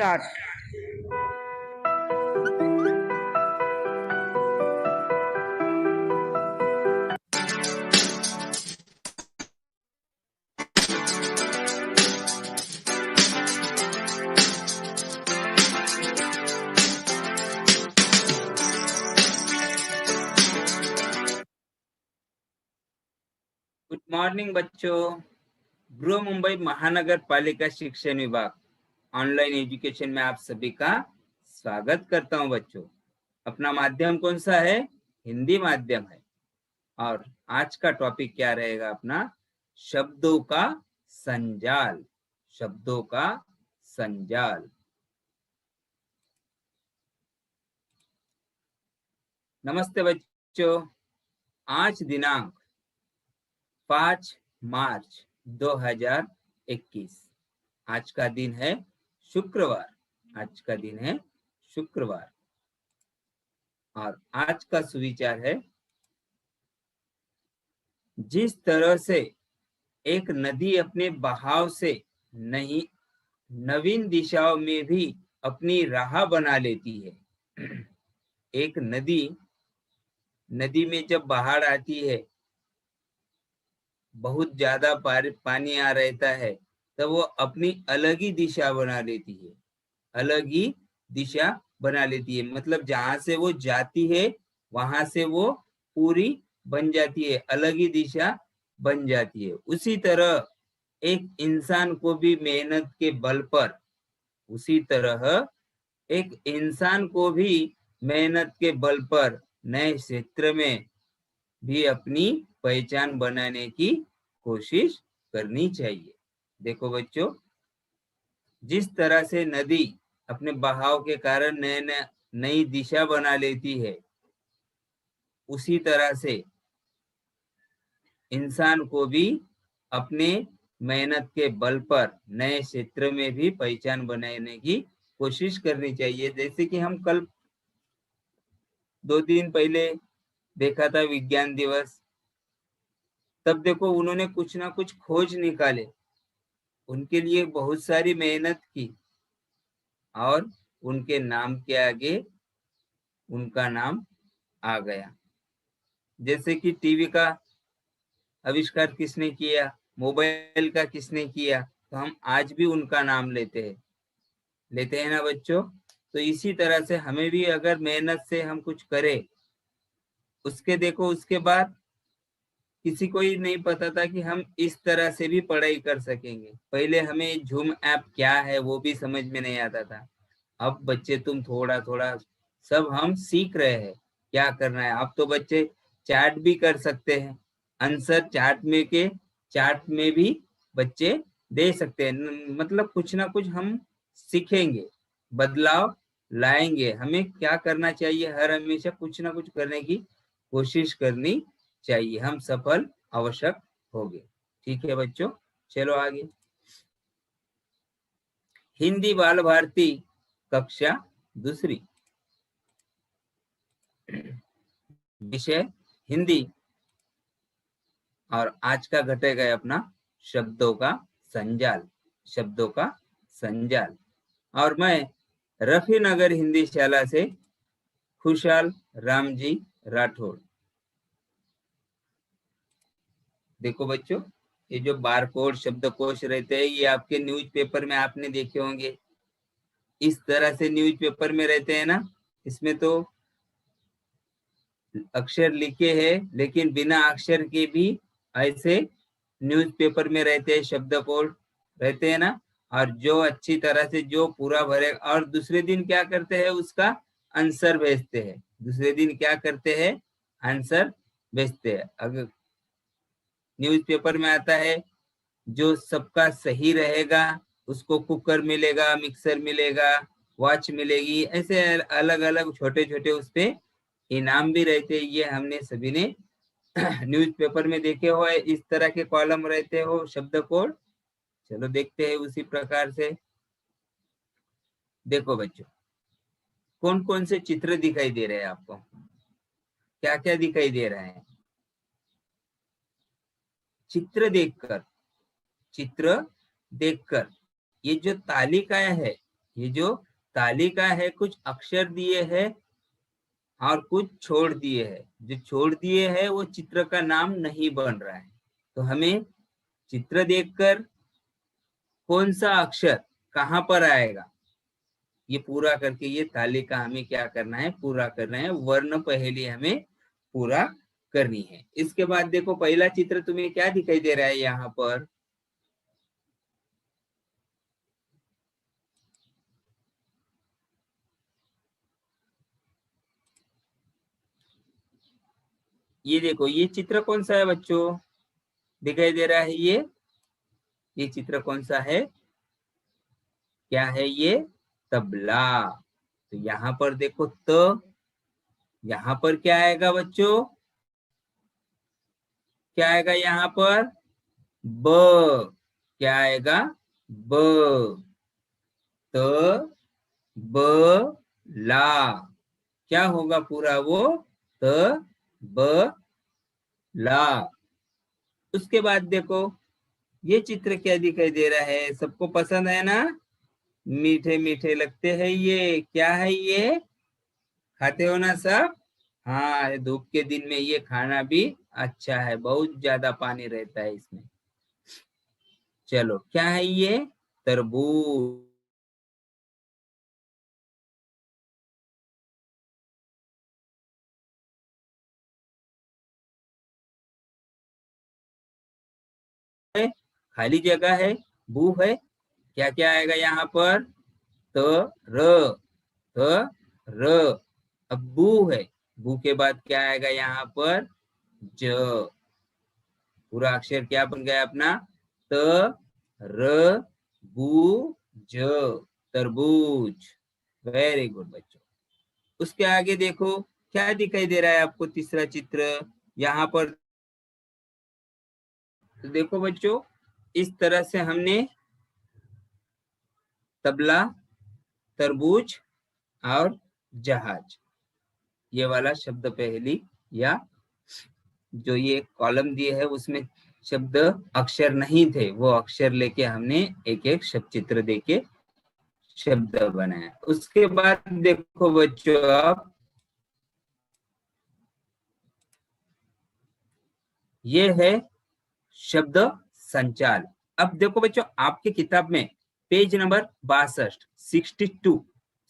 Start. Good morning बच्चों। गृह मुंबई महानगर पालिका शिक्षण विभाग ऑनलाइन एजुकेशन में आप सभी का स्वागत करता हूं बच्चों। अपना माध्यम कौन सा है? हिंदी माध्यम है। और आज का टॉपिक क्या रहेगा अपना? शब्दों का संजाल। शब्दों का संजाल। नमस्ते बच्चों। आज दिनांक 5 मार्च 2021। आज का दिन है शुक्रवार। आज का दिन है शुक्रवार और आज का सुविचार है, जिस तरह से एक नदी अपने बहाव से नहीं नवीन दिशाओं में भी अपनी राह बना लेती है। एक नदी में जब बाढ़ आती है, बहुत ज्यादा पानी आ रहता है, तो वो अपनी अलग ही दिशा बना लेती है। अलग ही दिशा बना लेती है, मतलब जहां से वो जाती है वहां से वो पूरी बन जाती है, अलग ही दिशा बन जाती है। उसी तरह एक इंसान को भी मेहनत के बल पर उसी तरह एक इंसान को भी मेहनत के बल पर नए क्षेत्र में भी अपनी पहचान बनाने की कोशिश करनी चाहिए। देखो बच्चों, जिस तरह से नदी अपने बहाव के कारण नई दिशा बना लेती है, उसी तरह से इंसान को भी अपने मेहनत के बल पर नए क्षेत्र में भी पहचान बनाने की कोशिश करनी चाहिए। जैसे कि हम कल 2 दिन पहले देखा था विज्ञान दिवस। तब देखो उन्होंने कुछ ना कुछ खोज निकाले, उनके लिए बहुत सारी मेहनत की और उनके नाम के आगे उनका नाम आ गया। जैसे कि टीवी का आविष्कार किसने किया, मोबाइल का किसने किया, तो हम आज भी उनका नाम लेते हैं ना बच्चों। तो इसी तरह से हमें भी अगर मेहनत से हम कुछ करें, उसके बाद किसी को ही नहीं पता था कि हम इस तरह से भी पढ़ाई कर सकेंगे। पहले हमें झूम ऐप क्या है वो भी समझ में नहीं आता था। अब बच्चे तुम थोड़ा थोड़ा सब हम सीख रहे हैं क्या करना है। अब तो बच्चे चैट भी कर सकते हैं, आंसर चैट में भी बच्चे दे सकते हैं। मतलब कुछ ना कुछ हम सीखेंगे, बदलाव लाएंगे। हमें क्या करना चाहिए? हर हमेशा कुछ ना कुछ करने की कोशिश करनी चाहिए, हम सफल आवश्यक होंगे। ठीक है बच्चों, चलो आगे। हिंदी बाल भारती कक्षा 2, विषय हिंदी, और आज का घटक है अपना शब्दों का संजाल। शब्दों का संजाल। और मैं रफी नगर हिंदी शाला से खुशहाल रामजी राठौड़। देखो बच्चों, ये जो बारकोड शब्दकोश रहते हैं, ये आपके न्यूज़पेपर में आपने देखे होंगे। इस तरह से न्यूज़पेपर में रहते हैं ना, इसमें तो अक्षर लिखे हैं, लेकिन बिना अक्षर के भी ऐसे न्यूज़पेपर में रहते हैं, शब्दकोश रहते हैं ना। और जो अच्छी तरह से जो पूरा भरे, और दूसरे दिन क्या करते हैं, उसका आंसर भेजते हैं। दूसरे दिन क्या करते हैं? आंसर भेजते हैं। अगर न्यूज़पेपर में आता है जो सबका सही रहेगा उसको कुकर मिलेगा, मिक्सर मिलेगा, वॉच मिलेगी, ऐसे अलग अलग छोटे छोटे उस पे इनाम भी रहते हैं। ये हमने सभी ने न्यूज़पेपर में देखे हो। इस तरह के कॉलम रहते हो शब्दकोश। चलो देखते हैं उसी प्रकार से। देखो बच्चों, कौन कौन से चित्र दिखाई दे रहे हैं आपको? क्या क्या दिखाई दे रहा है? चित्र देखकर ये जो तालिकाएं है, ये जो तालिका है कुछ अक्षर दिए है और कुछ छोड़ दिए है। जो छोड़ दिए है वो चित्र का नाम नहीं बन रहा है। तो हमें चित्र देखकर कौन सा अक्षर कहाँ पर आएगा ये पूरा करके ये तालिका हमें क्या करना है, पूरा करना है। वर्ण पहेली हमें पूरा करनी है। इसके बाद देखो पहला चित्र तुम्हें क्या दिखाई दे रहा है यहाँ पर। ये देखो ये चित्र कौन सा है बच्चों, दिखाई दे रहा है ये चित्र कौन सा है, क्या है ये, तबला। तो यहाँ पर देखो यहाँ पर क्या आएगा बच्चों, क्या आएगा यहाँ पर, ब, क्या आएगा, ब, त, ब, ला, क्या होगा पूरा वो, त, ब, ला। उसके बाद देखो ये चित्र क्या दिखाई दे रहा है, सबको पसंद है ना, मीठे मीठे लगते हैं ये, क्या है ये, खाते हो ना सब। हाँ धूप के दिन में ये खाना भी अच्छा है, बहुत ज्यादा पानी रहता है इसमें। चलो क्या है ये, तरबूज। खाली जगह है, बू है, क्या क्या आएगा यहाँ पर, त, र, त, र। अब बू है, बू के बाद क्या आएगा यहाँ पर, ज, पूरा अक्षर क्या बन गया अपना, त, र, बू, ज, तरबूज। वेरी गुड बच्चों। उसके आगे देखो क्या दिखाई दे रहा है आपको, तीसरा चित्र यहाँ पर। तो देखो बच्चों इस तरह से हमने तबला, तरबूज और जहाज ये वाला शब्द पहेली, या जो ये कॉलम दिए है उसमें शब्द अक्षर नहीं थे, वो अक्षर लेके हमने एक एक शब्द चित्र देके शब्द बनाया। उसके बाद देखो बच्चों आप, ये है शब्द संचाल। अब देखो बच्चों आपके किताब में पेज नंबर 62, 62,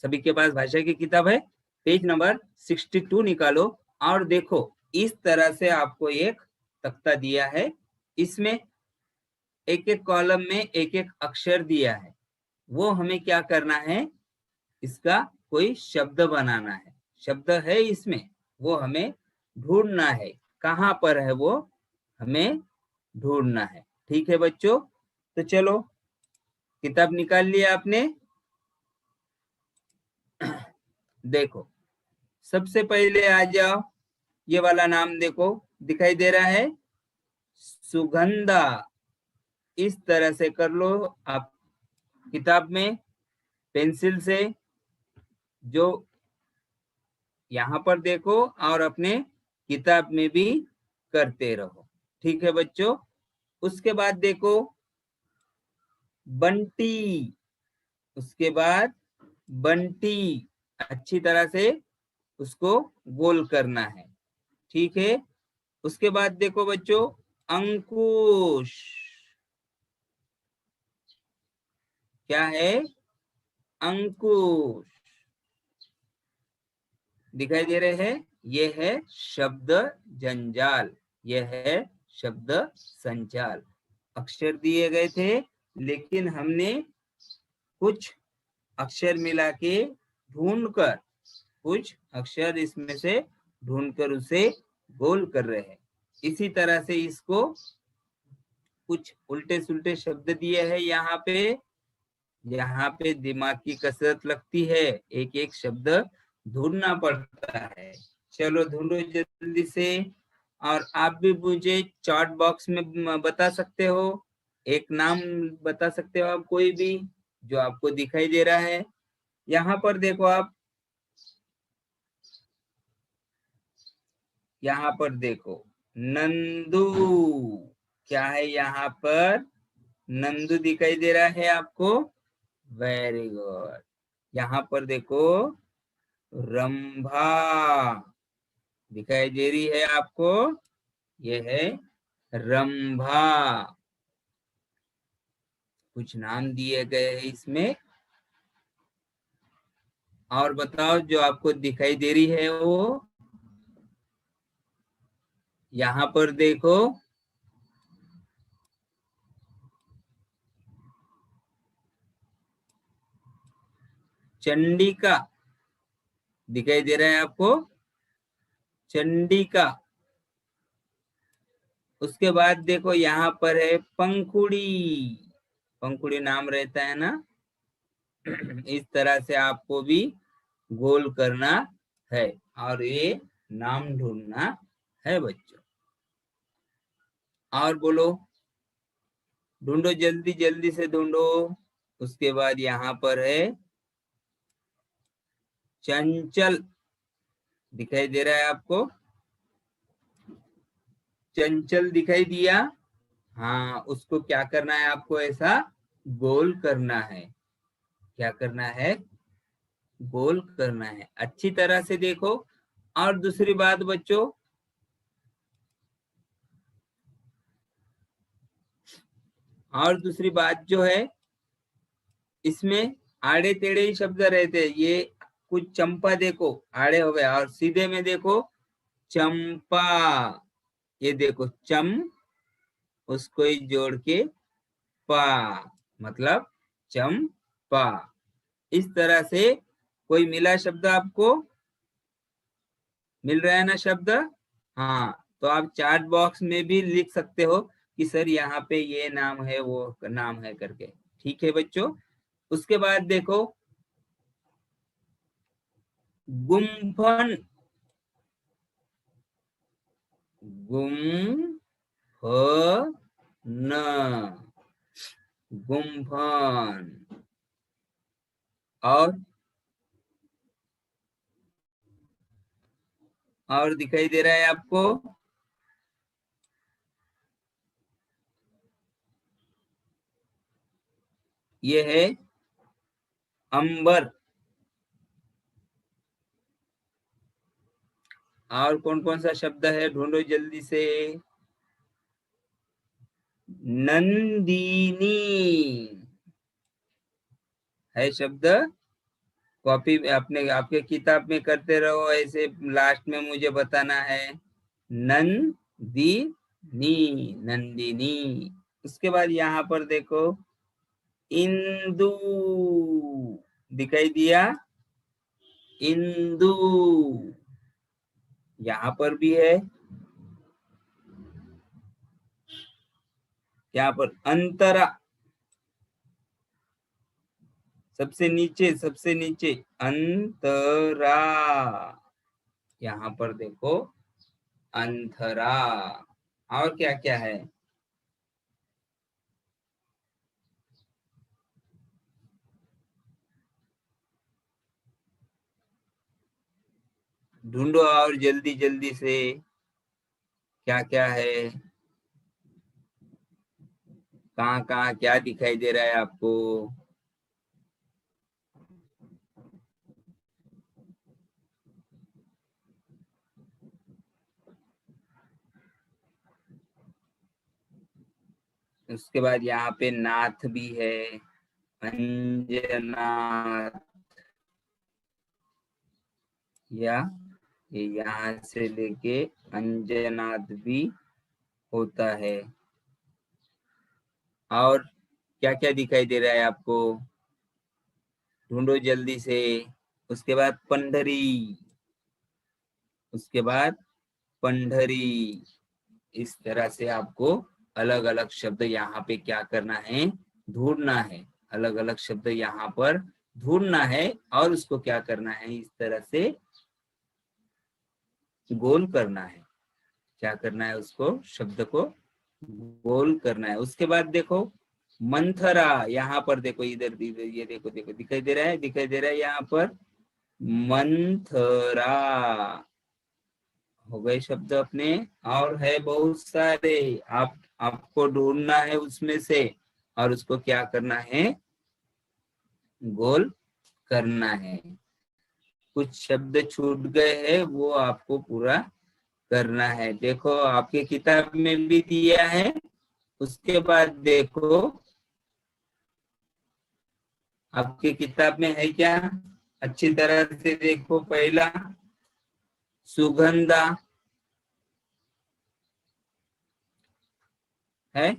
सभी के पास भाषा की किताब है, पेज नंबर 62 निकालो और देखो इस तरह से आपको एक तख्ता दिया है, इसमें एक एक कॉलम में एक एक अक्षर दिया है, वो हमें क्या करना है, इसका कोई शब्द बनाना है। शब्द है इसमें, वो हमें ढूंढना है, कहाँ पर है वो हमें ढूंढना है। ठीक है बच्चों, तो चलो किताब निकाल लिया आपने। देखो सबसे पहले आ जाओ, ये वाला नाम देखो दिखाई दे रहा है, सुगंधा। इस तरह से कर लो आप किताब में पेंसिल से, जो यहाँ पर देखो और अपने किताब में भी करते रहो। ठीक है बच्चों, उसके बाद देखो बंटी, उसके बाद बंटी, अच्छी तरह से उसको गोल करना है। ठीक है, उसके बाद देखो बच्चों अंकुश, क्या है, अंकुश, दिखाई दे रहे हैं, ये है शब्द जंजाल, ये है शब्द संचाल। अक्षर दिए गए थे लेकिन हमने कुछ अक्षर मिला के ढूंढकर, कुछ अक्षर इसमें से ढूंढकर उसे गोल कर रहे हैं। इसी तरह से इसको कुछ उल्टे सुल्टे शब्द दिए हैं यहाँ पे दिमाग की कसरत लगती है, एक एक शब्द ढूंढना पड़ता है। चलो ढूंढो जल्दी से, और आप भी मुझे चैट बॉक्स में बता सकते हो, एक नाम बता सकते हो आप कोई भी जो आपको दिखाई दे रहा है। यहाँ पर देखो आप, यहाँ पर देखो नंदू, क्या है यहाँ पर, नंदू दिखाई दे रहा है आपको, वेरी गुड। यहाँ पर देखो रंभा दिखाई दे रही है आपको, ये है रंभा। कुछ नाम दिए गए हैं इसमें। और बताओ जो आपको दिखाई दे रही है वो, यहाँ पर देखो चंडिका दिखाई दे रहा है आपको, चंडिका। उसके बाद देखो यहाँ पर है पंखुड़ी, पंखुड़ी नाम रहता है ना। इस तरह से आपको भी गोल करना है और ये नाम ढूंढना है बच्चों। और बोलो, ढूंढो जल्दी जल्दी से ढूंढो। उसके बाद यहाँ पर है चंचल दिखाई दे रहा है आपको, चंचल दिखाई दिया। हाँ, उसको क्या करना है आपको, ऐसा गोल करना है। क्या करना है, गोल करना है। अच्छी तरह से देखो। और दूसरी बात बच्चों, और दूसरी बात जो है, इसमें आड़े टेढ़े ही शब्द रहते हैं। ये कुछ चंपा देखो आड़े हो गया, और सीधे में देखो चंपा। ये देखो चम, उसको ही जोड़ के पा, मतलब चंपा। इस तरह से कोई मिला शब्द आपको, मिल रहा है ना शब्द। हाँ, तो आप चार्ट बॉक्स में भी लिख सकते हो कि सर यहाँ पे ये नाम है वो नाम है करके। ठीक है बच्चों। उसके बाद देखो गुम्फन, गुम फ न, गुम्फन। और दिखाई दे रहा है आपको, ये है अंबर। और कौन कौन सा शब्द है, ढूंढो जल्दी से। नंदिनी है शब्द। कॉपी अपने आपके किताब में करते रहो ऐसे, लास्ट में मुझे बताना है। नंदिनी, नंदिनी। उसके बाद यहाँ पर देखो इंदु दिखाई दिया, इंदु। यहाँ पर भी है, यहाँ पर अंतरा, सबसे नीचे सबसे नीचे अंतरा। यहाँ पर देखो अंधरा। और क्या क्या है, ढूंढो और जल्दी जल्दी से, क्या क्या है, कहाँ कहाँ क्या दिखाई दे रहा है आपको। उसके बाद यहाँ पे नाथ भी है, अंजनाथ, या ये यहाँ से लेके अंजनाथ भी होता है। और क्या क्या दिखाई दे रहा है आपको, ढूंढो जल्दी से। उसके बाद पंडरी, उसके बाद पंडरी। इस तरह से आपको अलग अलग शब्द यहाँ पे क्या करना है, ढूंढना है। अलग अलग शब्द यहाँ पर ढूंढना है और उसको क्या करना है, इस तरह से गोल करना है। क्या करना है, उसको शब्द को गोल करना है। उसके बाद देखो मंथरा, यहाँ पर देखो, इधर इधर ये देखो देखो दिखाई दे रहा है, दिखाई दे रहा है यहाँ पर मंथरा। हो गए शब्द अपने। और है बहुत सारे, आपको ढूंढना है उसमें से, और उसको क्या करना है, गोल करना है। कुछ शब्द छूट गए हैं, वो आपको पूरा करना है। देखो आपके किताब में भी दिया है। उसके बाद देखो आपके किताब में है क्या, अच्छी तरह से देखो। पहला सुगंधा है,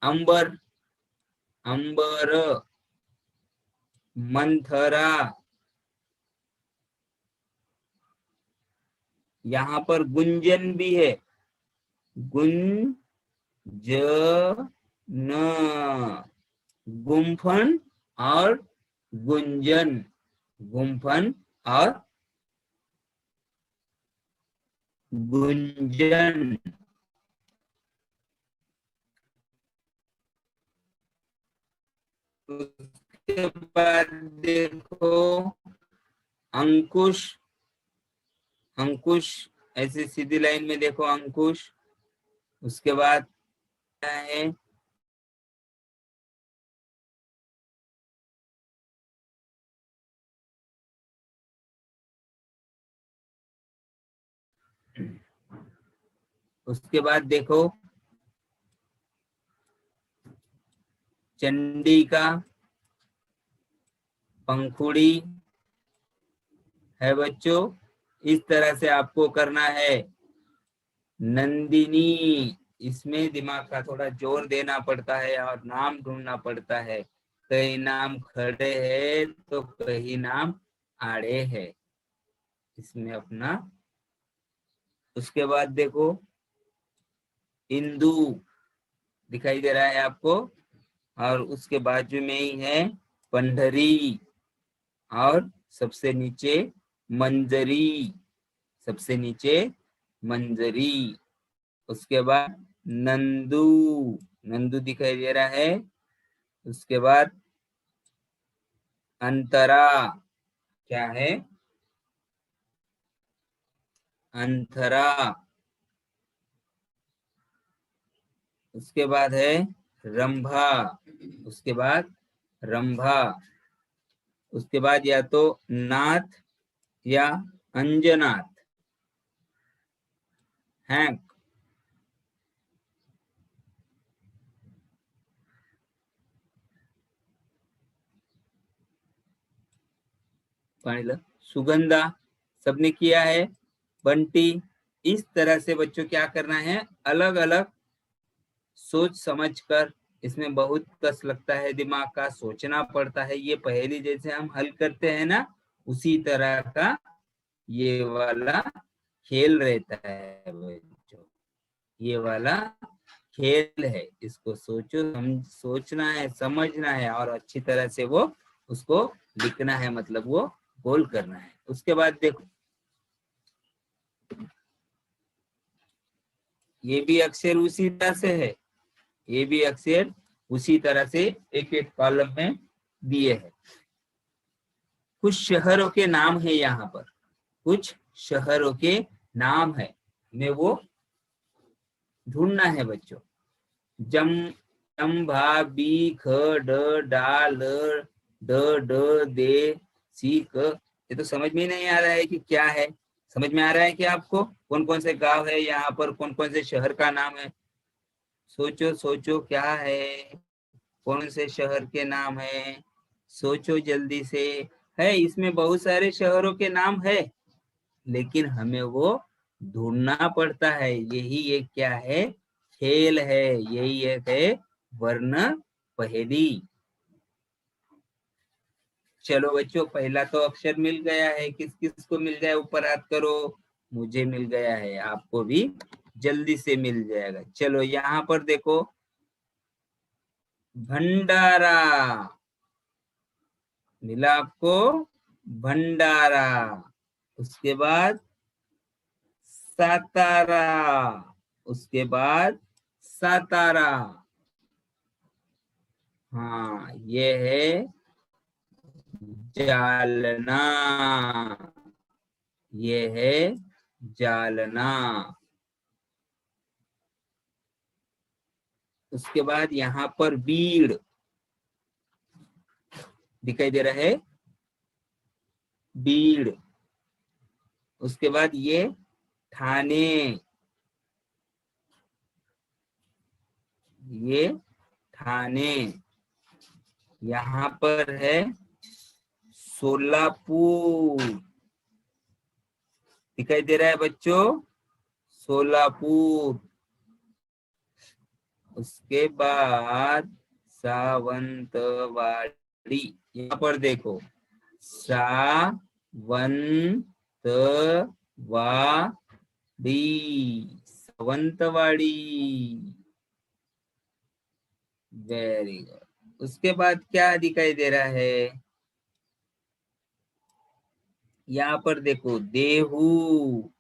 अंबर, अंबर, मंथरा, यहाँ पर गुंजन भी है, गुंजन, गुम्फन और गुंजन, गुम्फन और गुंजन। उसके बाद देखो अंकुश, अंकुश, ऐसे सीधी लाइन में देखो अंकुश। उसके बाद क्या है, उसके बाद देखो चंडिका, पंखुड़ी है बच्चों। इस तरह से आपको करना है। नंदिनी, इसमें दिमाग का थोड़ा जोर देना पड़ता है और नाम ढूंढना पड़ता है। कई नाम खड़े हैं तो कई नाम आड़े हैं इसमें अपना। उसके बाद देखो इंदु दिखाई दे रहा है आपको, और उसके बाजू में ही है पंडरी, और सबसे नीचे मंजरी, सबसे नीचे मंजरी। उसके बाद नंदू, नंदू दिखाई दे रहा है। उसके बाद अंतरा, क्या है, अंतरा। उसके बाद है रंभा, उसके बाद रंभा। उसके बाद या तो नाथ या अंजनाथ, हैंक। सुगंधा सबने किया है। बंटी। इस तरह से बच्चों क्या करना है, अलग अलग सोच समझ कर। इसमें बहुत कस लगता है, दिमाग का सोचना पड़ता है। ये पहेली जैसे हम हल करते हैं ना, उसी तरह का ये वाला खेल रहता है बच्चों। ये वाला खेल है, इसको सोचो, सोचना है, समझना है और अच्छी तरह से वो उसको लिखना है, मतलब वो गोल करना है। उसके बाद देखो ये भी अक्षर उसी तरह से है, ये भी अक्षर उसी तरह से एक एक कॉलम में दिए हैं। कुछ शहरों के नाम है यहाँ पर, कुछ शहरों के नाम है, हमें वो ढूंढना है बच्चों। जम, जम्भा, बीख, ड, डा, ल, ड, ड, दे, सी, क। ये तो समझ में नहीं आ रहा है कि क्या है। समझ में आ रहा है कि आपको कौन कौन से गांव है यहाँ पर, कौन कौन से शहर का नाम है? सोचो सोचो क्या है, कौन से शहर के नाम है, सोचो जल्दी से। है इसमें बहुत सारे शहरों के नाम है, लेकिन हमें वो ढूंढना पड़ता है। यही एक क्या है, खेल है। यही एक है वर्ण पहेली। चलो बच्चों, पहला तो अक्षर मिल गया है। किस किस को मिल गया, ऊपर हाथ करो। मुझे मिल गया है, आपको भी जल्दी से मिल जाएगा। चलो यहाँ पर देखो, भंडारा मिला आपको, भंडारा। उसके बाद सातारा, उसके बाद सातारा। हाँ ये है जालना, ये है जालना। उसके बाद यहाँ पर बीड़ दिखाई दे रहा है, बीड़, उसके बाद ये ठाणे, ये ठाणे, यहाँ पर है सोलापुर, दिखाई दे रहा है बच्चों, सोलापुर। उसके बाद सावंतवाड़ी, यहाँ पर देखो सावंतवाड़ी, वेरी गुड। उसके बाद क्या दिखाई दे रहा है, यहाँ पर देखो देहू,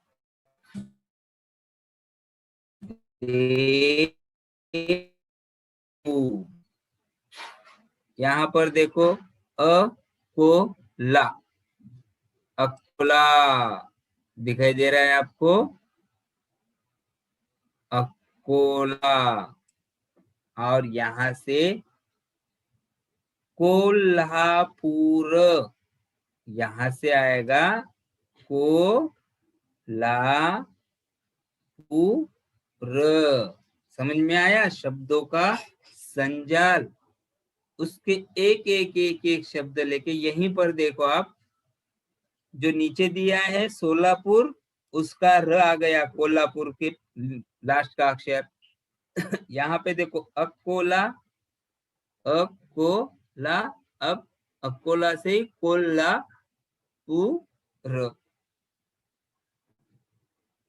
यहाँ पर देखो अकोला, अकोला दिखाई दे रहा है आपको, अकोला। और यहाँ से कोल्हापुर, यहाँ से आएगा कोल्हापुर। समझ में आया शब्दों का संजाल, उसके एक एक एक एक शब्द लेके यहीं पर देखो आप, जो नीचे दिया है सोलापुर, उसका र आ गया कोल्हापुर के लास्ट का अक्षर। यहाँ पे देखो अकोला, अकोला, अब अकोला से कोल्हापुर।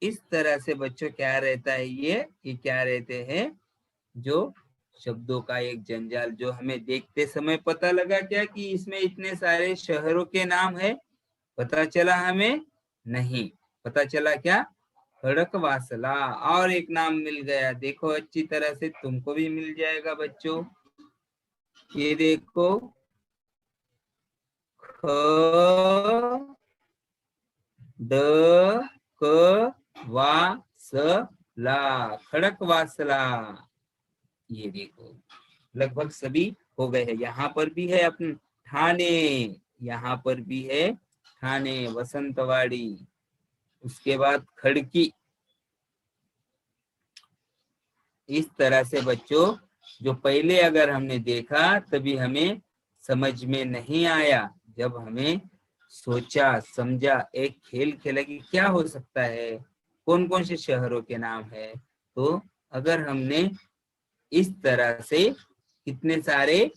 इस तरह से बच्चों क्या रहता है, ये क्या रहते हैं, जो शब्दों का एक जंजाल, जो हमें देखते समय पता लगा क्या कि इसमें इतने सारे शहरों के नाम है, पता चला हमें नहीं, पता चला क्या, खड़कवासला। और एक नाम मिल गया, देखो अच्छी तरह से तुमको भी मिल जाएगा बच्चों, ये देखो खड़कवासला, खड़कवासला, ये देखो लगभग सभी हो गए हैं। यहाँ पर भी है अपने ठाणे, यहाँ पर भी है ठाणे, वसंतवाड़ी, उसके बाद खड़की। इस तरह से बच्चों, जो पहले अगर हमने देखा तभी हमें समझ में नहीं आया, जब हमें सोचा समझा, एक खेल खेला कि क्या हो सकता है, कौन कौन से शहरों के नाम है, तो अगर हमने इस तरह से कितने सारे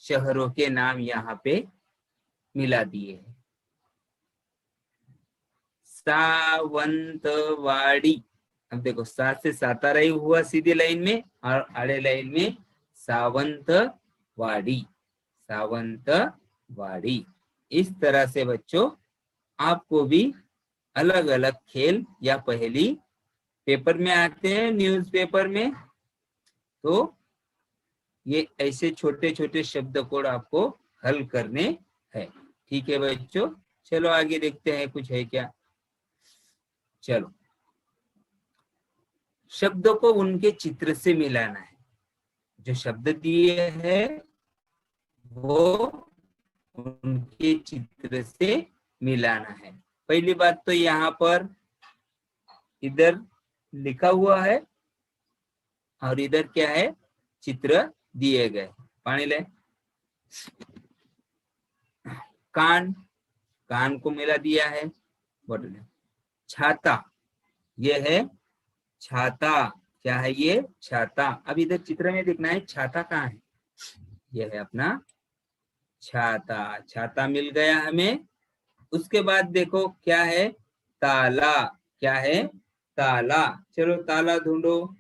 शहरों के नाम यहाँ पे मिला दिए हैं। सावंतवाड़ी, अब देखो सात से सातारा ही हुआ सीधी लाइन में, और आड़े लाइन में सावंतवाड़ी, सावंतवाड़ी। इस तरह से बच्चों आपको भी अलग अलग खेल या पहेली पेपर में आते हैं, न्यूज़पेपर में, तो ये ऐसे छोटे छोटे शब्द कोड आपको हल करने हैं। ठीक है बच्चों, चलो आगे देखते हैं कुछ है क्या। चलो, शब्दों को उनके चित्र से मिलाना है, जो शब्द दिए हैं वो उनके चित्र से मिलाना है। पहली बात तो यहाँ पर इधर लिखा हुआ है और इधर क्या है, चित्र दिए गए। पानी ले, कान, कान को मिला दिया है, बोतल। छाता, ये है छाता, क्या है ये, छाता। अब इधर चित्र में देखना है छाता कहाँ है, ये है अपना छाता, छाता मिल गया हमें। उसके बाद देखो क्या है, ताला, क्या है, ताला। चलो ताला ढूंढो,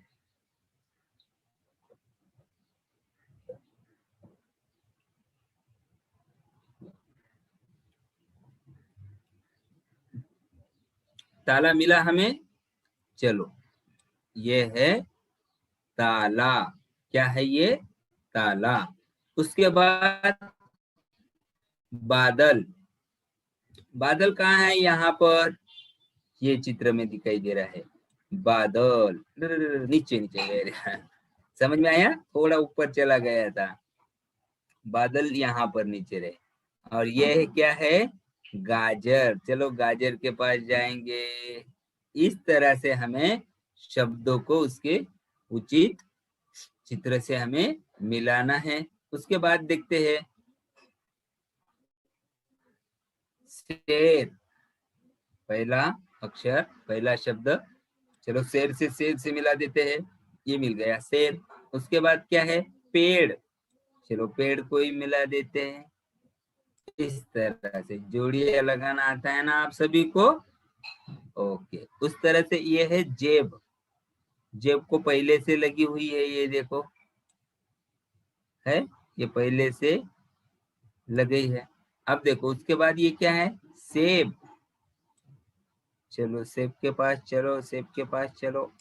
ताला मिला हमें। चलो ये है ताला, क्या है ये, ताला। उसके बाद बादल, बादल कहाँ है, यहाँ पर ये चित्र में दिखाई दे रहा है बादल, नीचे नीचे, समझ में आया, थोड़ा ऊपर चला गया था, बादल यहाँ पर नीचे रहे। और ये क्या है, गाजर, चलो गाजर के पास जाएंगे। इस तरह से हमें शब्दों को उसके उचित चित्र से हमें मिलाना है। उसके बाद देखते हैं शेर, पहला अक्षर, पहला शब्द, चलो शेर से मिला देते हैं, ये मिल गया शेर। उसके बाद क्या है, पेड़, चलो पेड़ को ही मिला देते हैं। इस तरह से जोड़ियां लगाना आता है ना आप सभी को? ओके। उस तरह से ये है जेब, जेब को पहले से लगी हुई है, ये देखो है, ये पहले से लगी है। अब देखो उसके बाद ये क्या है, सेब, चलो सेब के पास चलो, सेब के पास चलो,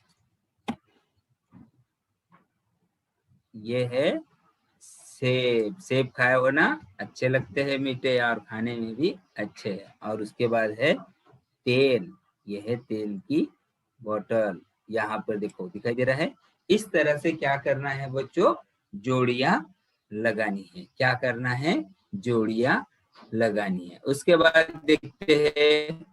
ये है सेब। सेब खाए हो ना, अच्छे लगते हैं, मीठे और खाने में भी अच्छे हैं। और उसके बाद है तेल, ये है तेल की बोतल, यहाँ पर देखो दिखाई दे रहा है। इस तरह से क्या करना है बच्चों, जोड़ियां लगानी है। क्या करना है, जोड़ियां लगानी है। उसके बाद देखते हैं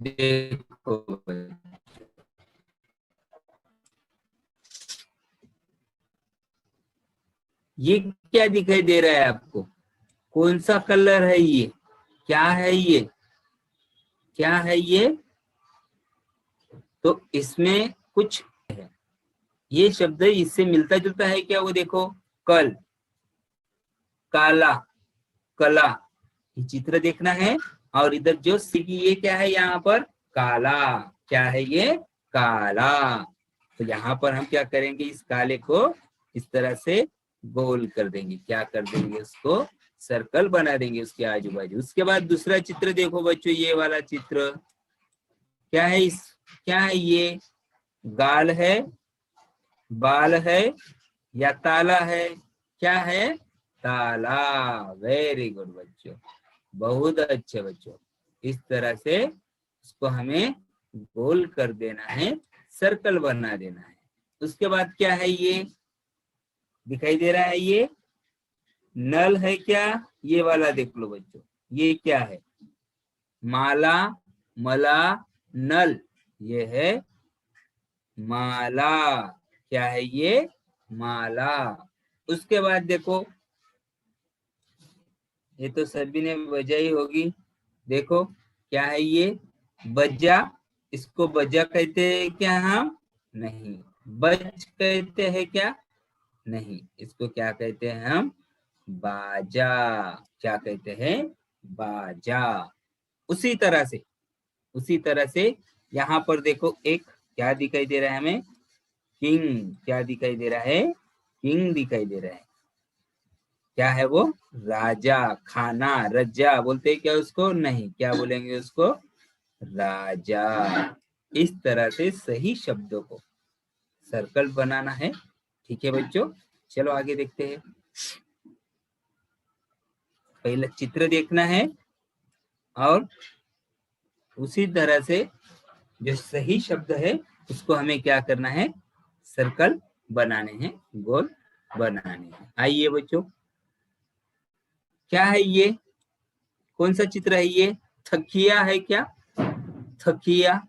देखो, ये क्या दिखाई दे रहा है आपको, कौन सा कलर है ये, क्या है ये, क्या है ये? तो इसमें कुछ है, ये शब्द इससे मिलता जुलता है क्या, वो देखो, कल, काला, कला, ये चित्र देखना है। और इधर जो सी की, ये क्या है यहाँ पर, काला, क्या है ये, काला। तो यहाँ पर हम क्या करेंगे, इस काले को इस तरह से गोल कर देंगे, क्या कर देंगे, उसको सर्कल बना देंगे उसके आजू बाजू। उसके बाद दूसरा चित्र देखो बच्चों, ये वाला चित्र क्या है, इस क्या है ये, गाल है, बाल है, या ताला है, क्या है, ताला। वेरी गुड बच्चों, बहुत अच्छे बच्चों। इस तरह से उसको हमें गोल कर देना है, सर्कल बना देना है। उसके बाद क्या है, ये दिखाई दे रहा है, ये नल है क्या, ये वाला देख लो बच्चों, ये क्या है, माला, मला, नल, ये है माला, क्या है ये, माला। उसके बाद देखो, ये तो सभी ने बजाई होगी, देखो क्या है ये, बज्जा, इसको बज्जा कहते हैं क्या हम, नहीं। बज कहते हैं क्या, नहीं। इसको क्या कहते हैं हम, बाजा, क्या कहते हैं, बाजा। उसी तरह से, उसी तरह से यहाँ पर देखो, एक क्या दिखाई दे रहा है हमें, किंग, क्या दिखाई दे रहा है, किंग दिखाई दे रहा है। क्या है वो, राजा, खाना, रजा बोलते हैं क्या उसको, नहीं, क्या बोलेंगे उसको, राजा। इस तरह से सही शब्दों को सर्कल बनाना है। ठीक है बच्चों, चलो आगे देखते हैं। पहले चित्र देखना है, और उसी तरह से जो सही शब्द है उसको हमें क्या करना है, सर्कल बनाने हैं, गोल बनाने हैं। आइए बच्चों, क्या है ये, कौन सा चित्र है ये, थकिया है क्या, थकिया,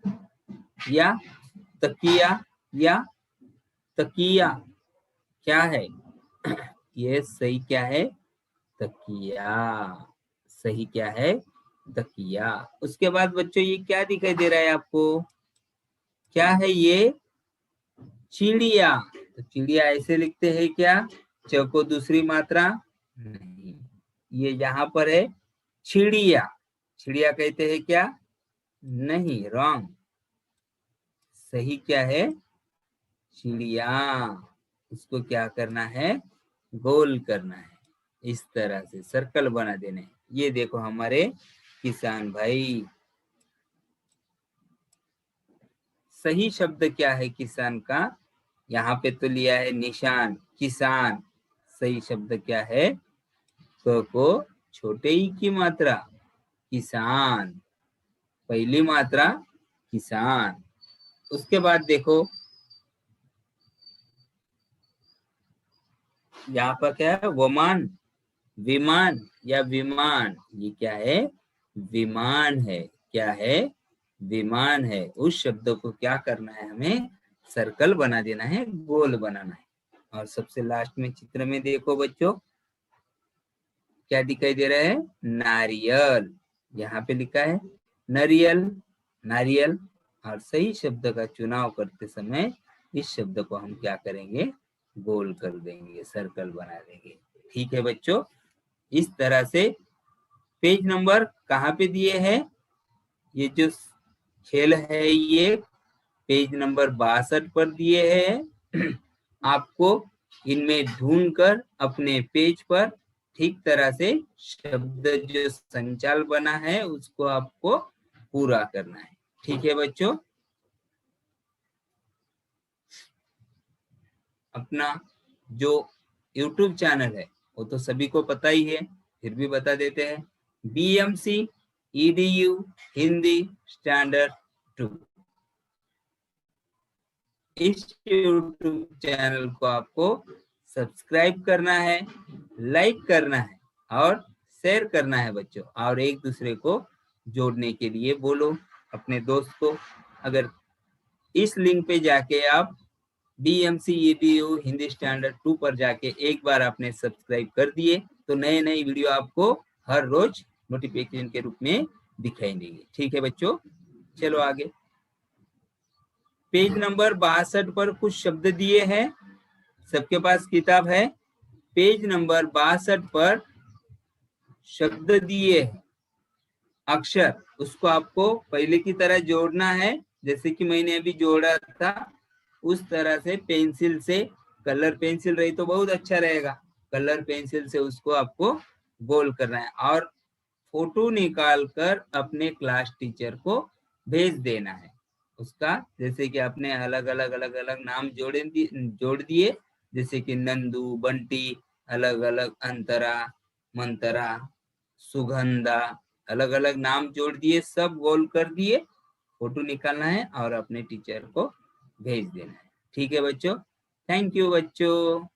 या तकिया, या तकिया, क्या है, ये सही क्या है, तकिया, सही क्या है, तकिया। उसके बाद बच्चों ये क्या दिखाई दे रहा है आपको, क्या है ये, चिड़िया। तो चिड़िया ऐसे लिखते हैं क्या, च को दूसरी मात्रा, नहीं, ये यहाँ पर है चिड़िया, चिड़िया कहते हैं क्या, नहीं, रॉन्ग। सही क्या है, चिड़िया। उसको क्या करना है, गोल करना है, इस तरह से सर्कल बना देने। ये देखो हमारे किसान भाई, सही शब्द क्या है किसान का, यहाँ पे तो लिया है निशान, किसान। सही शब्द क्या है, क को छोटे ई की मात्रा, किसान, पहली मात्रा किसान। उसके बाद देखो, यहाँ पर क्या है, वमान, विमान या विमान, ये क्या है, विमान है। क्या है, विमान है। उस शब्द को क्या करना है, हमें सर्कल बना देना है, गोल बनाना है। और सबसे लास्ट में चित्र में देखो बच्चों, क्या दिखाई दे रहा है, नारियल। यहाँ पे लिखा है नारियल, नारियल। और सही शब्द का चुनाव करते समय इस शब्द को हम क्या करेंगे, गोल कर देंगे, सर्कल बना देंगे। ठीक है बच्चों, इस तरह से पेज नंबर कहाँ पे दिए हैं, ये जो खेल है ये पेज नंबर 62 पर दिए हैं। आपको इनमें ढूंढकर अपने पेज पर ठीक तरह से शब्द जो संचाल बना है उसको आपको पूरा करना है। ठीक है बच्चों, अपना जो YouTube चैनल है वो तो सभी को पता ही है, फिर भी बता देते हैं, BMC EDU हिंदी स्टैंडर्ड 2। इस YouTube चैनल को आपको सब्सक्राइब करना है, लाइक करना है और शेयर करना है बच्चों। और एक दूसरे को जोड़ने के लिए बोलो अपने दोस्त को। अगर इस लिंक पे जाके आप BMC EDU हिंदी स्टैंडर्ड 2 पर जाके एक बार आपने सब्सक्राइब कर दिए तो नए नए वीडियो आपको हर रोज नोटिफिकेशन के रूप में दिखाई देंगे। ठीक है बच्चों, चलो आगे। पेज नंबर 62 पर कुछ शब्द दिए हैं, सबके पास किताब है। पेज नंबर 62 पर शब्द दिए हैं, अक्षर, उसको आपको पहले की तरह जोड़ना है, जैसे कि मैंने अभी जोड़ा था उस तरह से पेंसिल से, कलर पेंसिल रही तो बहुत अच्छा रहेगा, कलर पेंसिल से उसको आपको गोल करना है और फोटो निकाल कर अपने क्लास टीचर को भेज देना है उसका। जैसे कि आपने अलग अलग नाम जोड़ दिए, जैसे कि नंदू, बंटी, अलग अलग अंतरा, मंतरा, सुगंधा, अलग अलग नाम जोड़ दिए, सब गोल कर दिए, फोटो निकालना है और अपने टीचर को भेज देना है। ठीक है बच्चों, थैंक यू बच्चों।